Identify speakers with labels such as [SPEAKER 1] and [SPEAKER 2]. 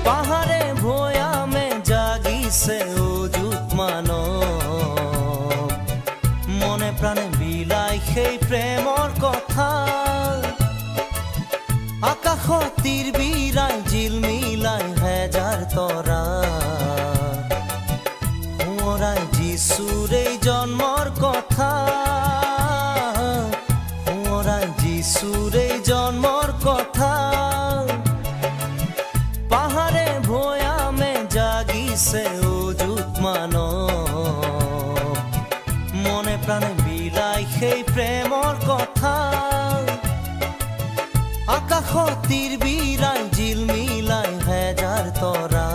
[SPEAKER 1] পাহাড়ে ভৈয়ামে জাগিছে অযুত মানৱ মনে প্ৰাণে বিলাই সেই প্ৰেমৰ কথা আকাশত তীৰ বিৰাই জিলমিলাই হেজাৰ তৰা সোঁৱৰাই যিচুৰ এই জন্মৰ কথা সোঁৱৰাই যিচুৰ এই জন্মৰ কথা পাহাড়ে ভৈয়ামে জাগিছে অযুত মানৱ মনে প্ৰাণে বিলাই সেই প্ৰেমৰ কথা আকাশত তীৰ বিৰাই জিলমিলাই হেজাৰ তৰা